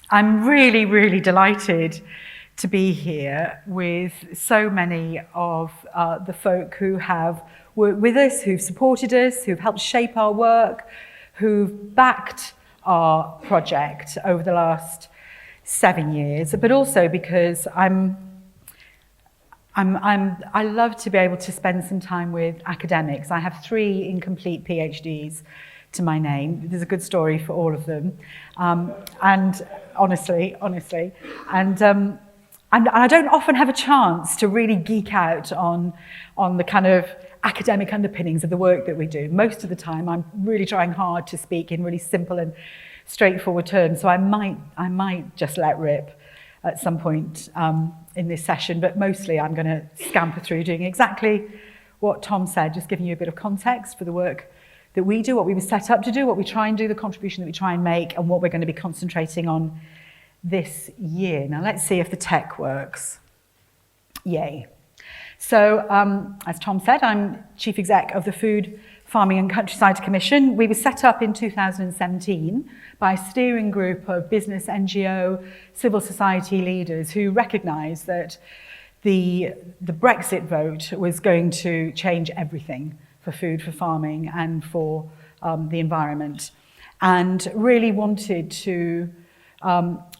I'm really, really delighted to be here with so many of the folk who have worked with us, who've supported us, who've helped shape our work, who've backed our project over the last 7 years, but also because I love to be able to spend some time with academics. I have 3 incomplete PhDs to my name. There's a good story for all of them, and honestly, and I don't often have a chance to really geek out on the kind of academic underpinnings of the work that we do. Most of the time, I'm really trying hard to speak in really simple and straightforward terms. So I might just let rip at some point in this session, but mostly I'm going to scamper through doing exactly what Tom said, just giving you a bit of context for the work that we do, what we were set up to do, what we try and do, the contribution that we try and make, and what we're going to be concentrating on this year. Now let's see if the tech works. Yay. So as Tom said, I'm Chief Exec of the Food, Farming and Countryside Commission. We were set up in 2017 by a steering group of business, NGO, civil society leaders who recognised that the Brexit vote was going to change everything for food, for farming, and for the environment, and really wanted to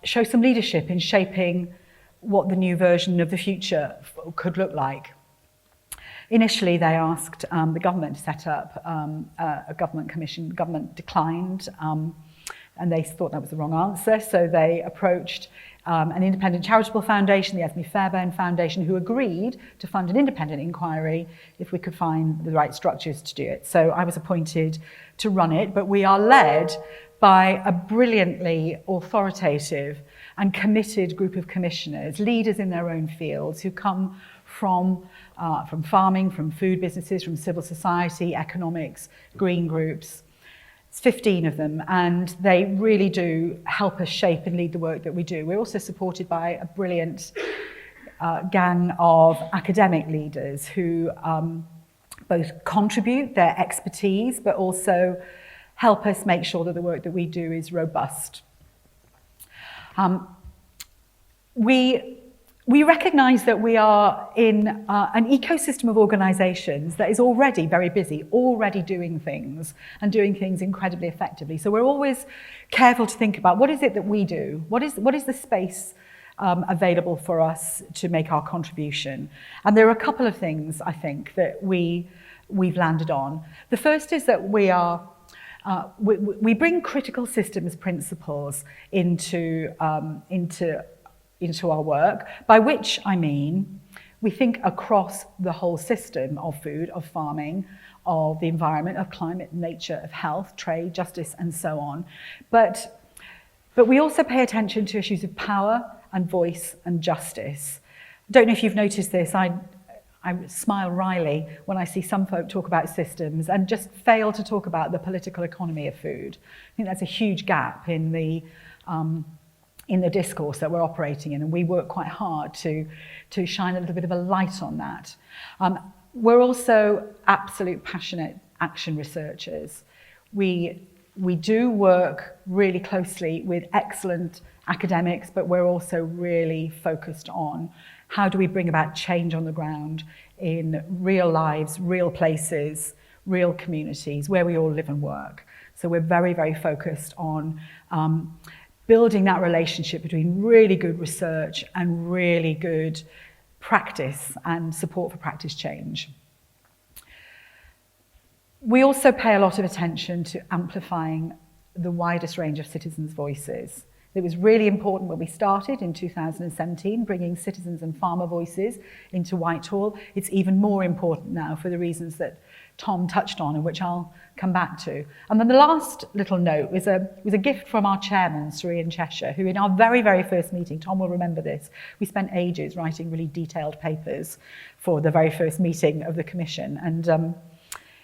show some leadership in shaping what the new version of the future could look like. Initially, they asked the government to set up a government commission. The government declined, and they thought that was the wrong answer, so they approached an independent charitable foundation, the Esme Fairbairn Foundation, who agreed to fund an independent inquiry if we could find the right structures to do it. So I was appointed to run it, but we are led by a brilliantly authoritative and committed group of commissioners, leaders in their own fields, who come from farming, from food businesses, from civil society, economics, green groups. It's 15 of them, and they really do help us shape and lead the work that we do. We're also supported by a brilliant gang of academic leaders who both contribute their expertise, but also help us make sure that the work that we do is robust. We recognise that we are in an ecosystem of organisations that is already very busy, already doing things, and doing things incredibly effectively. So we're always careful to think about what is it that we do? What is the space available for us to make our contribution? And there are a couple of things, I think, that we've landed on. The first is that we bring critical systems principles into our work, by which I mean we think across the whole system of food, of farming, of the environment, of climate, nature, of health, trade, justice, and so on. But we also pay attention to issues of power and voice and justice. I don't know if you've noticed this, I smile wryly when I see some folk talk about systems and just fail to talk about the political economy of food. I think that's a huge gap in the discourse that we're operating in, and we work quite hard to shine a little bit of a light on that. We're also absolute passionate action researchers. We do work really closely with excellent academics, but we're also really focused on how do we bring about change on the ground in real lives, real places, real communities where we all live and work. So we're very, very focused on building that relationship between really good research and really good practice and support for practice change. We also pay a lot of attention to amplifying the widest range of citizens' voices. It was really important when we started in 2017, bringing citizens and farmer voices into Whitehall. It's even more important now for the reasons that Tom touched on, and which I'll come back to. And then the last little note was a gift from our chairman, Sri in Cheshire, who in our very, very first meeting, Tom will remember this, we spent ages writing really detailed papers for the very first meeting of the commission. And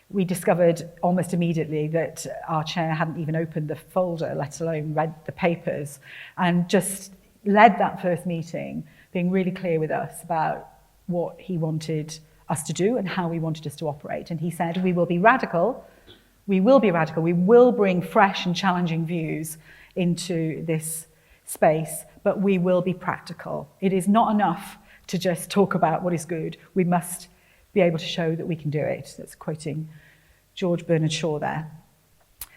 we discovered almost immediately that our chair hadn't even opened the folder, let alone read the papers, and just led that first meeting being really clear with us about what he wanted us to do and how we wanted us to operate. And he said, we will be radical, we will bring fresh and challenging views into this space, but we will be practical. It is not enough to just talk about what is good. We must be able to show that we can do it. That's quoting George Bernard Shaw there.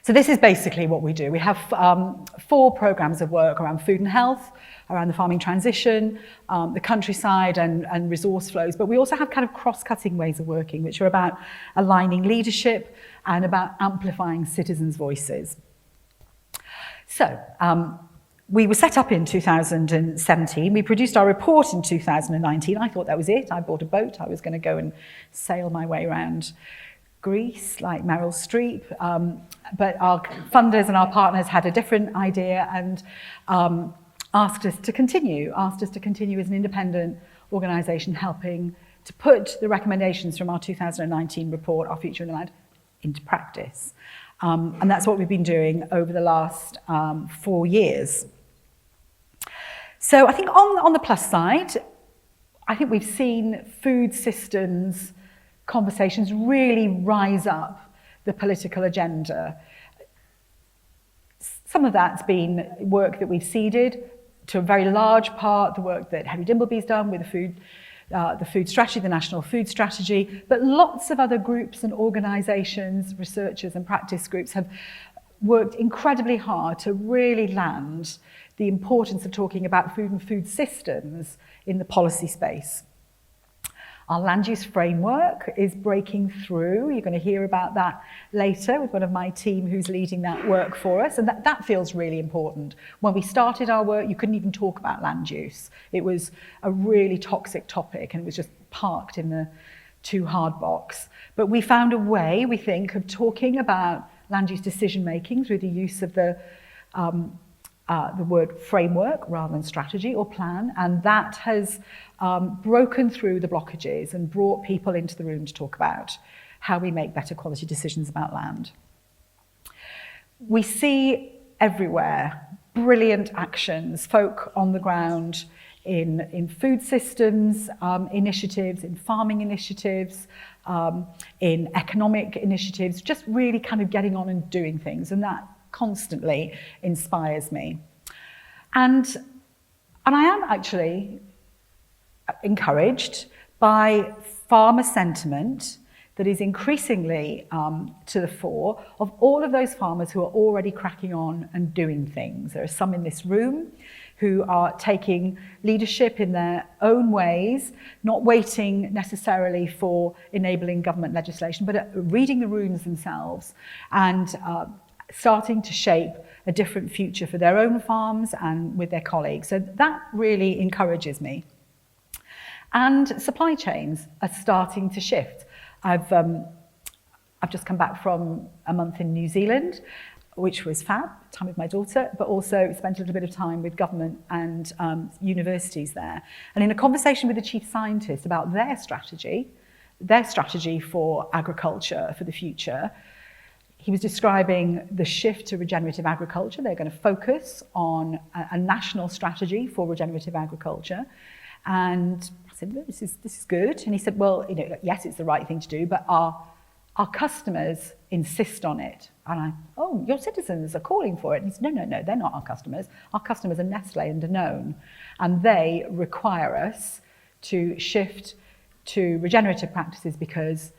So this is basically what we do. We have 4 programs of work around food and health, around the farming transition, the countryside and resource flows, but we also have kind of cross-cutting ways of working, which are about aligning leadership and about amplifying citizens' voices. So, we were set up in 2017. We produced our report in 2019. I thought that was it. I bought a boat. I was going to go and sail my way around Greece like Meryl Streep. But our funders and our partners had a different idea and asked us to continue as an independent organisation helping to put the recommendations from our 2019 report, Our Future in the Land, into practice. And that's what we've been doing over the last 4 years. So I think on the plus side, I think we've seen food systems conversations really rise up the political agenda. Some of that's been work that we've seeded, to a very large part, the work that Henry Dimbleby's done with the food strategy, the National Food Strategy, but lots of other groups and organisations, researchers and practice groups have worked incredibly hard to really land the importance of talking about food and food systems in the policy space. Our land use framework is breaking through. You're going to hear about that later with one of my team who's leading that work for us, and that feels really important. When we started our work, you couldn't even talk about land use. It was a really toxic topic and it was just parked in the too hard box. But we found a way, we think, of talking about land use decision making through the use of the word framework rather than strategy or plan, and that has broken through the blockages and brought people into the room to talk about how we make better quality decisions about land. We see everywhere brilliant actions, folk on the ground in food systems initiatives, in farming initiatives, in economic initiatives, just really kind of getting on and doing things, and that constantly inspires me. And I am actually encouraged by farmer sentiment that is increasingly to the fore of all of those farmers who are already cracking on and doing things. There are some in this room who are taking leadership in their own ways, not waiting necessarily for enabling government legislation, but reading the rooms themselves and starting to shape a different future for their own farms and with their colleagues. So that really encourages me. And supply chains are starting to shift. I've just come back from a month in New Zealand, which was fab, time with my daughter, but also spent a little bit of time with government and universities there. And in a conversation with the chief scientist about their strategy for agriculture for the future, he was describing the shift to regenerative agriculture. They're going to focus on a national strategy for regenerative agriculture. And I said, well, this is good. And he said, well, yes, it's the right thing to do, but our customers insist on it. And your citizens are calling for it. And he said, no, they're not our customers. Our customers are Nestle and Danone. And they require us to shift to regenerative practices because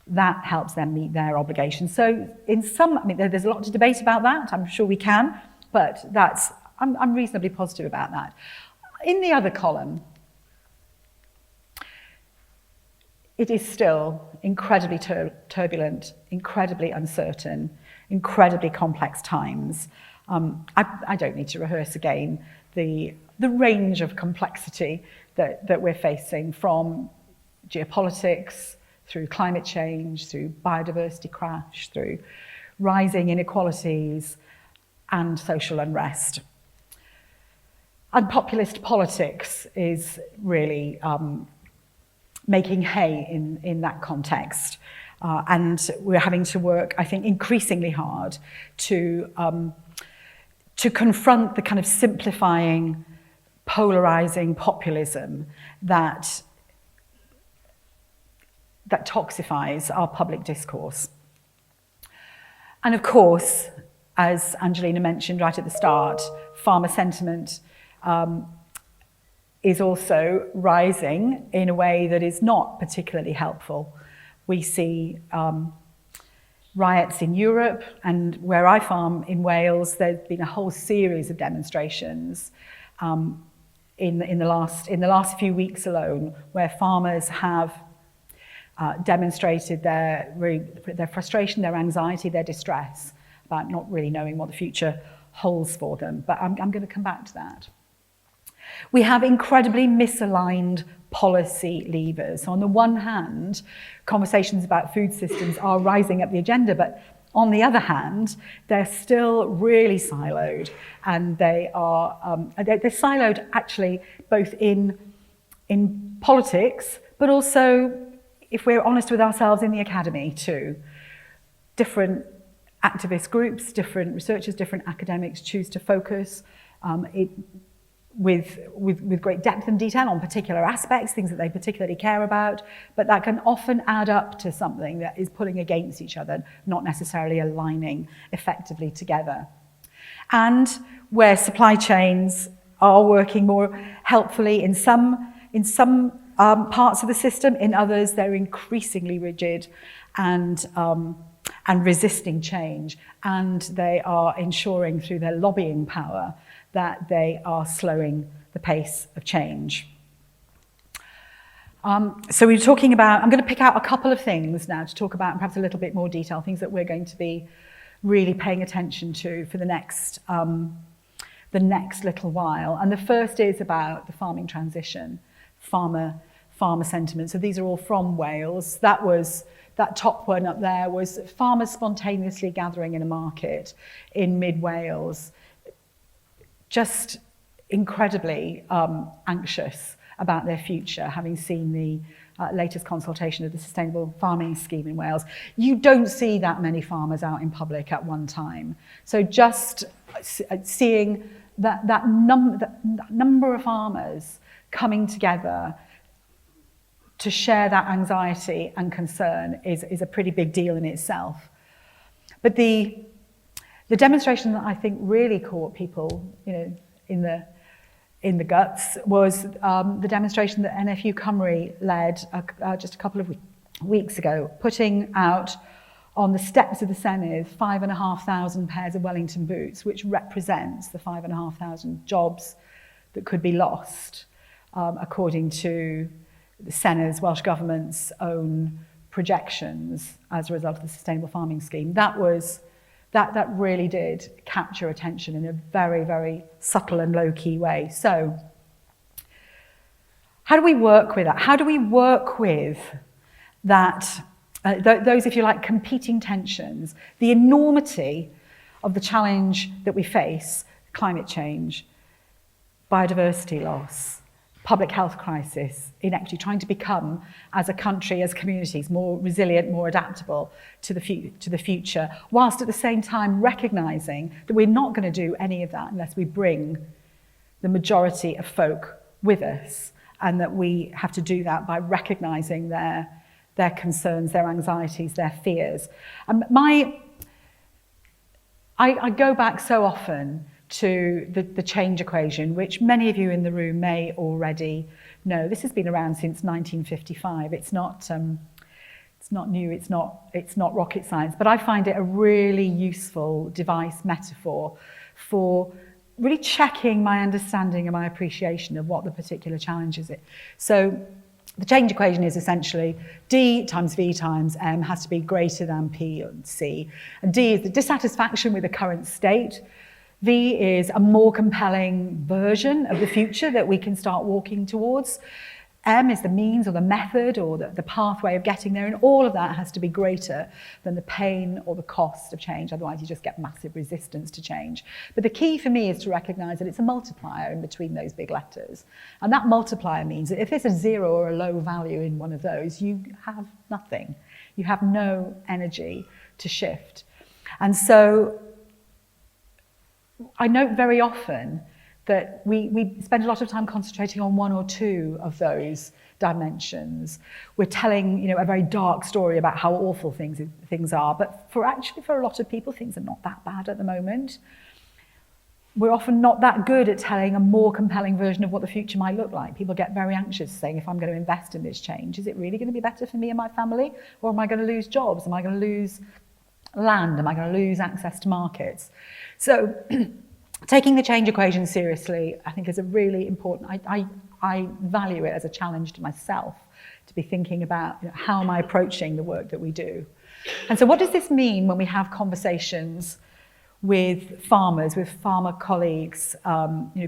that helps them meet their obligations. So there's a lot to debate about that. I'm sure we can, but I'm reasonably positive about that. In the other column, it is still incredibly turbulent, incredibly uncertain, incredibly complex times. I don't need to rehearse again the range of complexity that we're facing, from geopolitics, through climate change, through biodiversity crash, through rising inequalities and social unrest. And populist politics is really making hay in that context. And we're having to work, I think, increasingly hard to confront the kind of simplifying, polarizing populism that toxifies our public discourse. And of course, as Angelina mentioned right at the start, farmer sentiment is also rising in a way that is not particularly helpful. We see riots in Europe, and where I farm in Wales, there's been a whole series of demonstrations in the last few weeks alone, where farmers have demonstrated their frustration, their anxiety, their distress about not really knowing what the future holds for them. But I'm going to come back to that. We have incredibly misaligned policy levers. So on the one hand, conversations about food systems are rising up the agenda, but on the other hand, they're still really siloed, and they're siloed actually both in politics, but also, if we're honest with ourselves, in the academy too. Different activist groups, different researchers, different academics choose to focus with great depth and detail on particular aspects, things that they particularly care about, but that can often add up to something that is pulling against each other, not necessarily aligning effectively together. And where supply chains are working more helpfully in some parts of the system, in others they're increasingly rigid and resisting change, and they are ensuring through their lobbying power that they are slowing the pace of change. So we're talking about, I'm going to pick out a couple of things now to talk about in perhaps a little bit more detail, things that we're going to be really paying attention to for the next little while. And the first is about the farming transition, farmer sentiment. So these are all from Wales. That top one up there was farmers spontaneously gathering in a market in mid-Wales, just incredibly anxious about their future, having seen the latest consultation of the Sustainable Farming Scheme in Wales. You don't see that many farmers out in public at one time. So just seeing that number of farmers coming together to share that anxiety and concern is a pretty big deal in itself. But the demonstration that I think really caught people, in the guts was the demonstration that NFU Cymru led just a couple of weeks ago, putting out on the steps of the Senedd 5,500 pairs of Wellington boots, which represents the 5,500 jobs that could be lost, according to the Senedd's, Welsh Government's own projections as a result of the Sustainable Farming Scheme. That really did capture attention in a very, very subtle and low-key way. So how do we work with that? How do we work with that, those, if you like, competing tensions, the enormity of the challenge that we face, climate change, biodiversity loss, public health crisis, inequity, trying to become, as a country, as communities, more resilient, more adaptable to the future, whilst at the same time recognising that we're not going to do any of that unless we bring the majority of folk with us, and that we have to do that by recognising their concerns, their anxieties, their fears. I go back so often to the change equation, which many of you in the room may already know. This has been around since 1955. It's not new, it's not rocket science, but I find it a really useful device, metaphor for really checking my understanding and my appreciation of what the particular challenge is. So the change equation is essentially D times V times M has to be greater than P and C. And D is the dissatisfaction with the current state. V is a more compelling version of the future that we can start walking towards. M is the means or the method or the pathway of getting there, and all of that has to be greater than the pain or the cost of change. Otherwise, you just get massive resistance to change. But the key for me is to recognise that it's a multiplier in between those big letters. And that multiplier means that if there's a zero or a low value in one of those, you have nothing. You have no energy to shift. And so I note very often that we spend a lot of time concentrating on one or two of those dimensions. We're telling, a very dark story about how awful things are, but for a lot of people, things are not that bad at the moment. We're often not that good at telling a more compelling version of what the future might look like. People get very anxious saying, if I'm going to invest in this change, is it really going to be better for me and my family? Or am I going to lose jobs? Am I going to lose land? Am I going to lose access to markets? So taking the change equation seriously, I think, is a really important. I value it as a challenge to myself to be thinking about how am I approaching the work that we do. And so what does this mean when we have conversations with farmers, with farmer colleagues,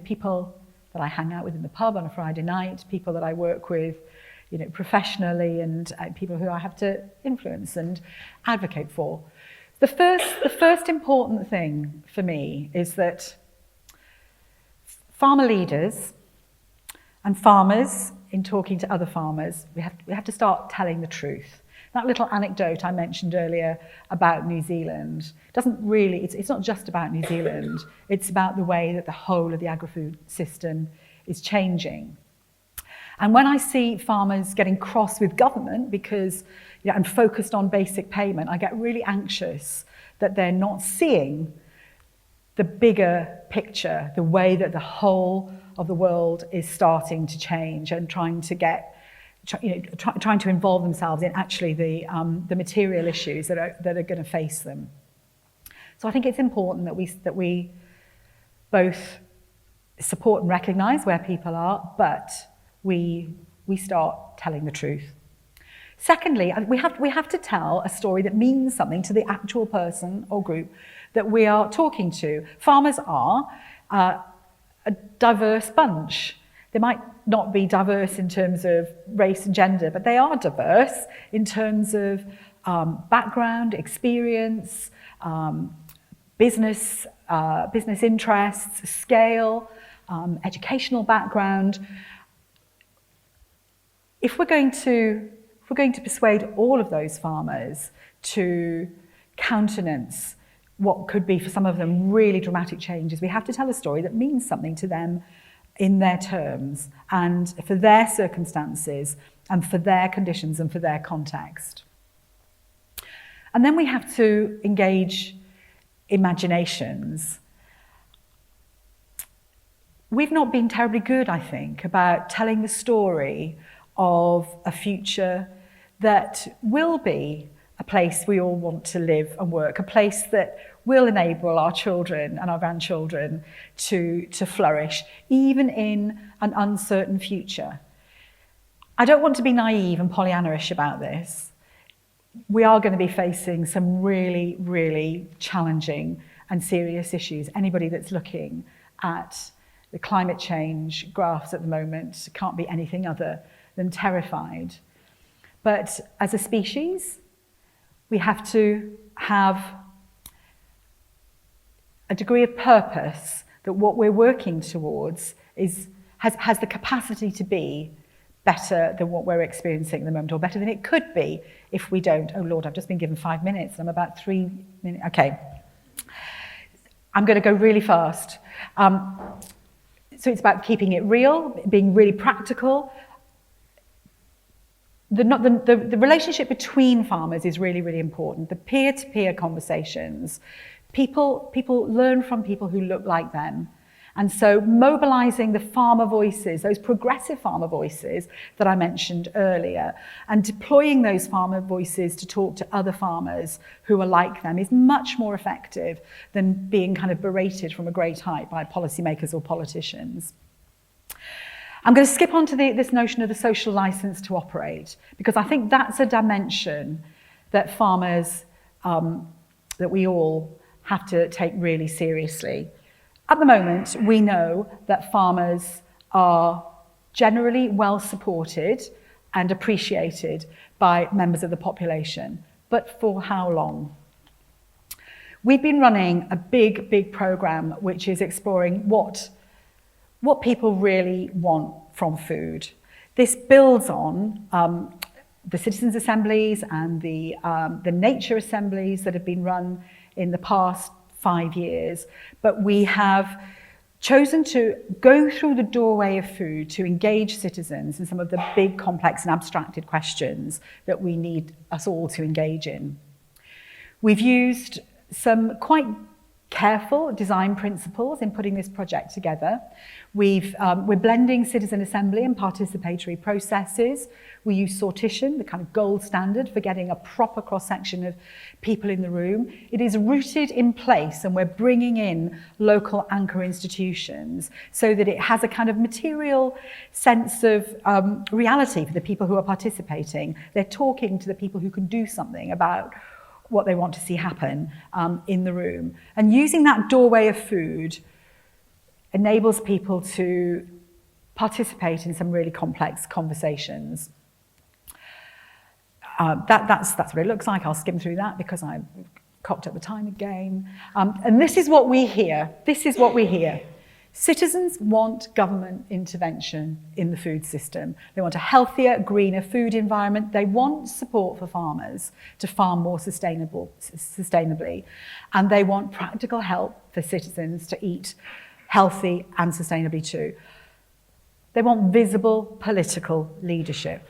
people that I hang out with in the pub on a Friday night, people that I work with, professionally, and people who I have to influence and advocate for. The first important thing for me is that farmer leaders and farmers, in talking to other farmers, we have to start telling the truth. That little anecdote I mentioned earlier about New Zealand doesn't really, it's not just about New Zealand, it's about the way that the whole of the agri-food system is changing. And when I see farmers getting cross with government because, and focused on basic payment, I get really anxious that they're not seeing the bigger picture, the way that the whole of the world is starting to change and trying to involve themselves in actually the material issues that are going to face them. So I think it's important that we both support and recognise where people are, but we start telling the truth. Secondly, we have to tell a story that means something to the actual person or group that we are talking to. Farmers are a diverse bunch. They might not be diverse in terms of race and gender, but they are diverse in terms of background, experience, business interests, scale, educational background. If we're going to persuade all of those farmers to countenance what could be for some of them really dramatic changes, we have to tell a story that means something to them in their terms and for their circumstances and for their conditions and for their context. And then we have to engage imaginations. We've not been terribly good, I think, about telling the story of a future that will be a place we all want to live and work, a place that will enable our children and our grandchildren to flourish, even in an uncertain future. I don't want to be naive and Pollyanna-ish about this. We are going to be facing some really, really challenging and serious issues. Anybody that's looking at the climate change graphs at the moment can't be anything other than terrified. But as a species, we have to have a degree of purpose that what we're working towards has the capacity to be better than what we're experiencing at the moment, or better than it could be if we don't. Oh Lord, I've just been given 5 minutes and I'm about 3 minutes. Okay. I'm going to go really fast. So it's about keeping it real, being really practical. The relationship between farmers is really, really important. The peer-to-peer conversations. People learn from people who look like them. And so mobilizing the farmer voices, those progressive farmer voices that I mentioned earlier, and deploying those farmer voices to talk to other farmers who are like them is much more effective than being kind of berated from a great height by policymakers or politicians. I'm going to skip on to this notion of the social license to operate, because I think that's a dimension that farmers, that we all have to take really seriously. At the moment, we know that farmers are generally well supported and appreciated by members of the population, but for how long? We've been running a big program which is exploring what people really want from food. This builds on the citizens' assemblies and the nature assemblies that have been run in the past 5 years, but we have chosen to go through the doorway of food to engage citizens in some of the big, complex and abstracted questions that we need us all to engage in. We've used some quite careful design principles in putting this project together. We're blending citizen assembly and participatory processes. We use sortition, the kind of gold standard for getting a proper cross-section of people in the room. It is rooted in place, and we're bringing in local anchor institutions so that it has a kind of material sense of reality for the people who are participating. They're talking to the people who can do something about what they want to see happen in the room. And using that doorway of food enables people to participate in some really complex conversations. That's what it looks like. I'll skim through that because I cocked up the time again. And this is what we hear. This is what we hear. Citizens want government intervention in the food system. They want a healthier, greener food environment. They want support for farmers to farm more sustainably. And they want practical help for citizens to eat healthy and sustainably too. They want visible political leadership.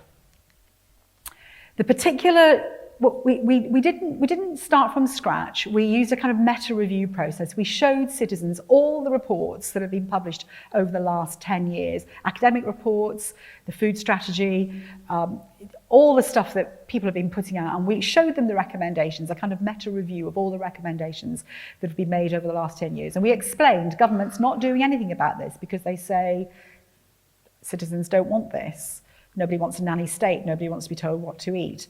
The particular, we didn't start from scratch. We used a kind of meta-review process. We showed citizens all the reports that have been published over the last 10 years, academic reports, the food strategy, all the stuff that people have been putting out, and we showed them the recommendations, a kind of meta-review of all the recommendations that have been made over the last 10 years. And we explained government's not doing anything about this because they say citizens don't want this. Nobody wants a nanny state. Nobody wants to be told what to eat.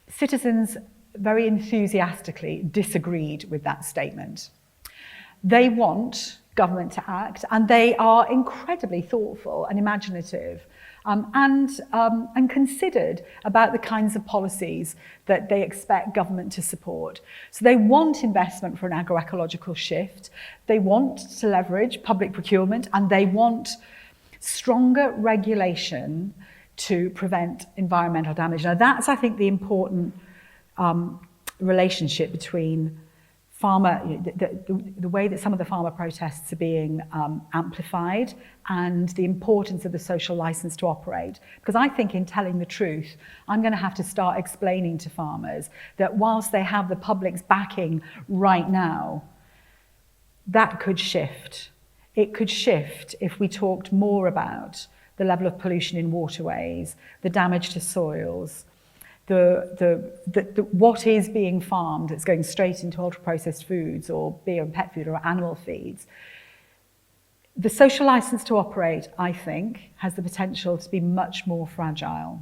Citizens very enthusiastically disagreed with that statement. They want government to act, and they are incredibly thoughtful and imaginative and considered about the kinds of policies that they expect government to support. So they want investment for an agroecological shift. They want to leverage public procurement, and they want stronger regulation to prevent environmental damage. Now that's, I think, the important relationship between farmer, the way that some of the farmer protests are being amplified and the importance of the social license to operate. Because I think in telling the truth, I'm going to have to start explaining to farmers that whilst they have the public's backing right now, that could shift. It could shift if we talked more about the level of pollution in waterways, the damage to soils, what is being farmed that's going straight into ultra-processed foods or beer and pet food or animal feeds. The social license to operate, I think, has the potential to be much more fragile.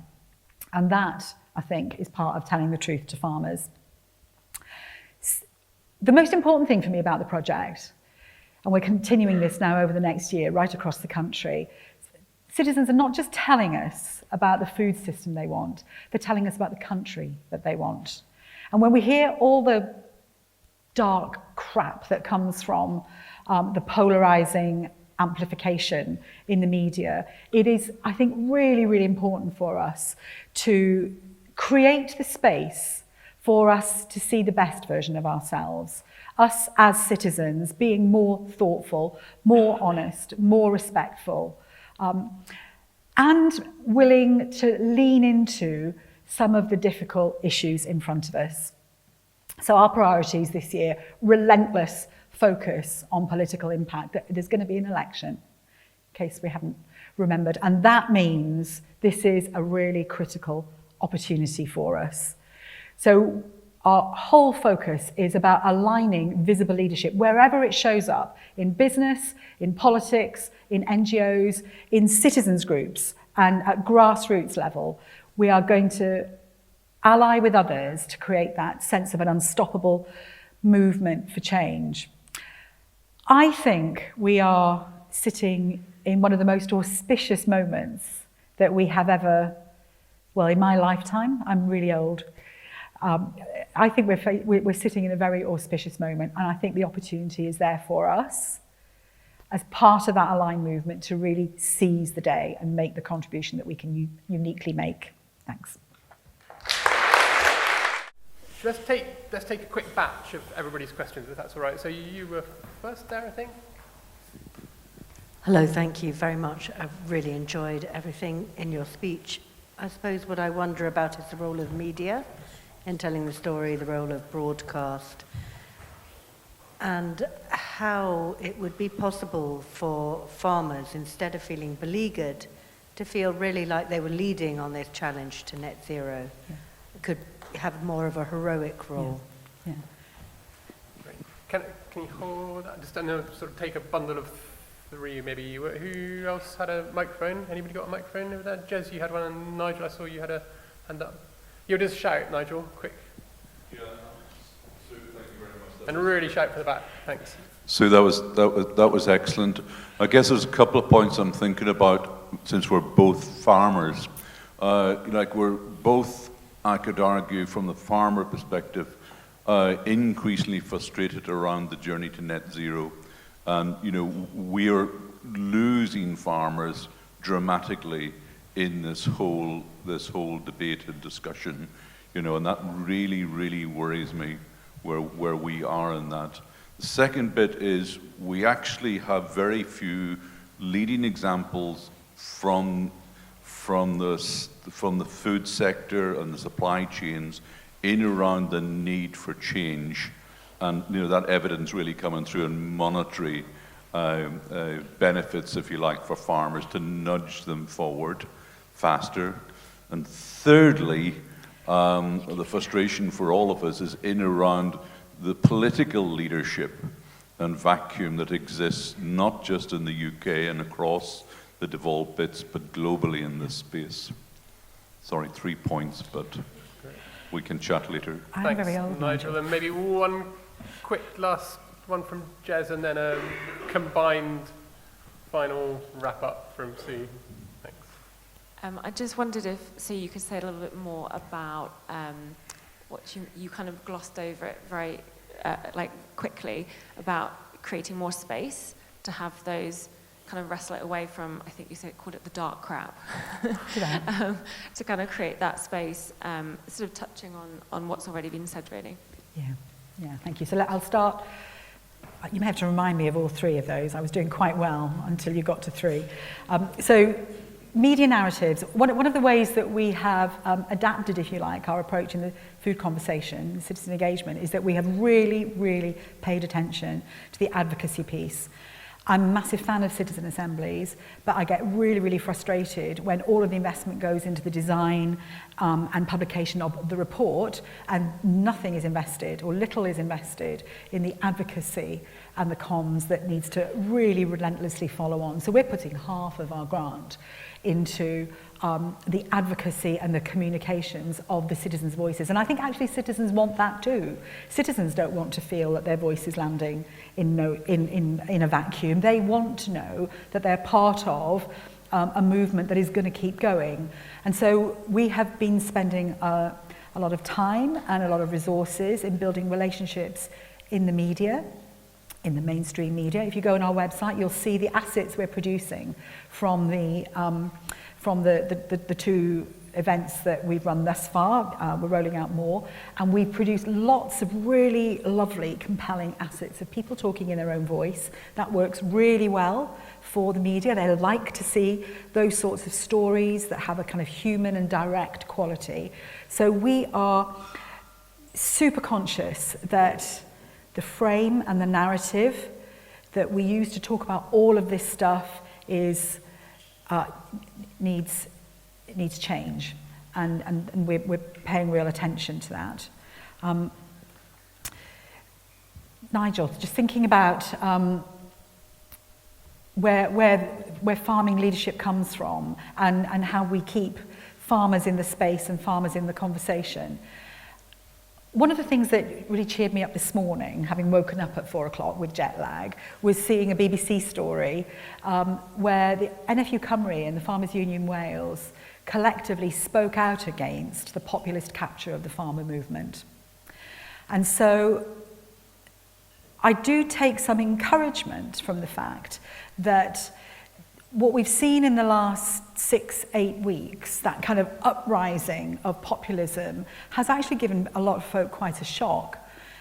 And that, I think, is part of telling the truth to farmers. The most important thing for me about the project, and we're continuing this now over the next year right across the country, citizens are not just telling us about the food system they want, they're telling us about the country that they want. And when we hear all the dark crap that comes from the polarizing amplification in the media, it is, I think, really, really important for us to create the space for us to see the best version of ourselves. Us as citizens being more thoughtful, more honest, more respectful, and willing to lean into some of the difficult issues in front of us. So our priorities this year, relentless focus on political impact. There's going to be an election, in case we haven't remembered, and that means this is a really critical opportunity for us. So our whole focus is about aligning visible leadership wherever it shows up, in business, in politics, in NGOs, in citizens groups, and at grassroots level. We are going to ally with others to create that sense of an unstoppable movement for change. I think we are sitting in one of the most auspicious moments that we have ever, well, in my lifetime. I'm really old. I think we're sitting in a very auspicious moment, and I think the opportunity is there for us as part of that aligned movement to really seize the day and make the contribution that we can uniquely make. Thanks. Let's take a quick batch of everybody's questions, if that's all right. So you were first there, I think? Hello, thank you very much. I've really enjoyed everything in your speech. I suppose what I wonder about is the role of media in telling the story, the role of broadcast, and how it would be possible for farmers, instead of feeling beleaguered, to feel really like they were leading on this challenge to net zero, could have more of a heroic role. Yeah. Can you hold, just sort of take a bundle of three maybe. Who else had a microphone? Anybody got a microphone over there? Jez, you had one, and Nigel, I saw you had a hand up. You'll just shout, Nigel, quick. Yeah, Sue, thank you very much. And really shout for the back, thanks. Sue, that was excellent. I guess there's a couple of points I'm thinking about, since we're both farmers. Like we're both, I could argue from the farmer perspective, increasingly frustrated around the journey to net zero. And we're losing farmers dramatically in this whole debate and discussion, and that really, really worries me where we are in that. The second bit is we actually have very few leading examples from the food sector and the supply chains in around the need for change. And that evidence really coming through in monetary benefits, if you like, for farmers to nudge them forward faster. And thirdly, the frustration for all of us is in around the political leadership and vacuum that exists not just in the UK and across the devolved bits, but globally in this space. Sorry, 3 points, but we can chat later. Thanks, Nigel. And maybe one quick last one from Jez, and then a combined final wrap-up from Sue. Thanks. I just wondered if, Sue, you could say a little bit more about what you kind of glossed over it very quickly, about creating more space to have those kind of wrestle it away from, I think you called it the dark crap, to kind of create that space, sort of touching on what's already been said, really. Yeah, thank you. So I'll start. You may have to remind me of all three of those. I was doing quite well until you got to three. So media narratives, one of the ways that we have adapted, if you like, our approach in the food conversation, citizen engagement, is that we have really, really paid attention to the advocacy piece. I'm a massive fan of citizen assemblies, but I get really, really frustrated when all of the investment goes into the design and publication of the report and nothing is invested, or little is invested, in the advocacy and the comms that needs to really relentlessly follow on. So we're putting half of our grant into the advocacy and the communications of the citizens' voices. And I think actually citizens want that too. Citizens don't want to feel that their voice is landing in a vacuum. They want to know that they're part of a movement that is going to keep going. And so we have been spending a lot of time and a lot of resources in building relationships in the media, in the mainstream media. If you go on our website, you'll see the assets we're producing from the two events that we've run thus far. We're rolling out more, and we produce lots of really lovely, compelling assets of people talking in their own voice. That works really well for the media. They like to see those sorts of stories that have a kind of human and direct quality. So we are super conscious that the frame and the narrative that we use to talk about all of this stuff is needs change, and we're paying real attention to that. Nigel, just thinking about where farming leadership comes from, and how we keep farmers in the space and farmers in the conversation. One of the things that really cheered me up this morning, having woken up at 4 o'clock with jet lag, was seeing a BBC story where the NFU Cymru and the Farmers Union Wales collectively spoke out against the populist capture of the farmer movement. And so I do take some encouragement from the fact that what we've seen in the last 6-8 weeks, that kind of uprising of populism, has actually given a lot of folk quite a shock.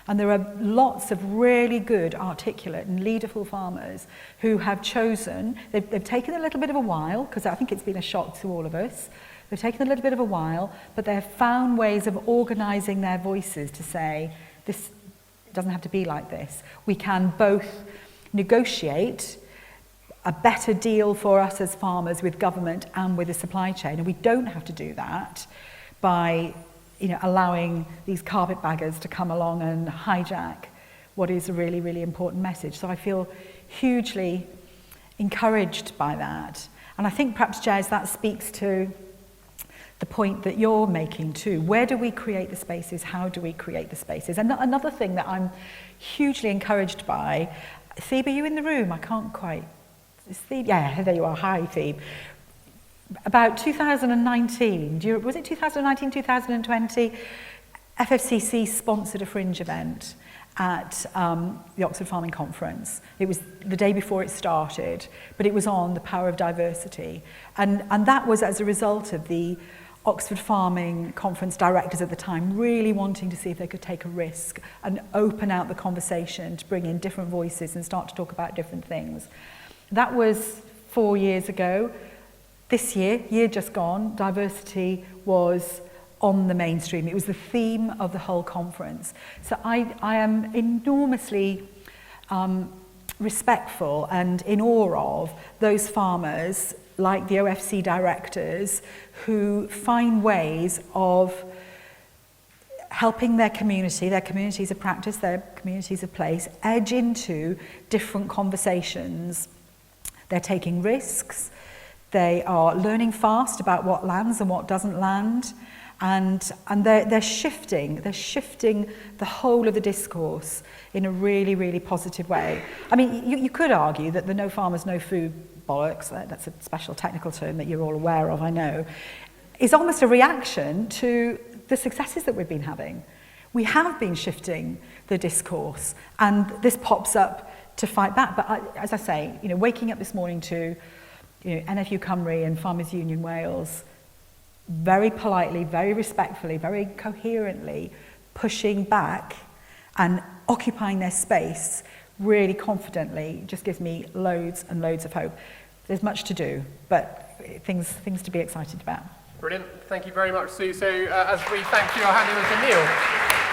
And there are lots of really good, articulate and leaderful farmers who have chosen, they've taken a little bit of a while, because I think it's been a shock to all of us. They've taken a little bit of a while, but they've found ways of organising their voices to say, this doesn't have to be like this. We can both negotiate a better deal for us as farmers with government and with the supply chain, and we don't have to do that by allowing these carpetbaggers to come along and hijack what is a really, really important message. So I feel hugely encouraged by that. And I think perhaps, Jez, that speaks to the point that you're making too. Where do we create the spaces? How do we create the spaces? And another thing that I'm hugely encouraged by, Thebe, are you in the room? I can't quite. Is Thebe? Yeah, there you are. Hi, Thebe. About 2019, was it 2019, 2020? FFCC sponsored a fringe event at the Oxford Farming Conference. It was the day before it started, but it was on the power of diversity. And that was as a result of the Oxford Farming Conference directors at the time really wanting to see if they could take a risk and open out the conversation to bring in different voices and start to talk about different things. That was 4 years ago. This year just gone, diversity was on the mainstream. It was the theme of the whole conference. So I am enormously respectful and in awe of those farmers, like the OFC directors, who find ways of helping their communities of practice, their communities of place, edge into different conversations. They're taking risks. They are learning fast about what lands and what doesn't land, and they're shifting the whole of the discourse in a really, really positive way. I mean, you could argue that the no farmers, no food bollocks, that's a special technical term that you're all aware of, I know, is almost a reaction to the successes that we've been having. We have been shifting the discourse, and this pops up to fight back. But as I say, waking up this morning to NFU Cymru and Farmers Union Wales very politely, very respectfully, very coherently pushing back and occupying their space really confidently just gives me loads and loads of hope. There's much to do, but things to be excited about. Brilliant. Thank you very much, Sue. So as we thank you, I'll hand over to Neil.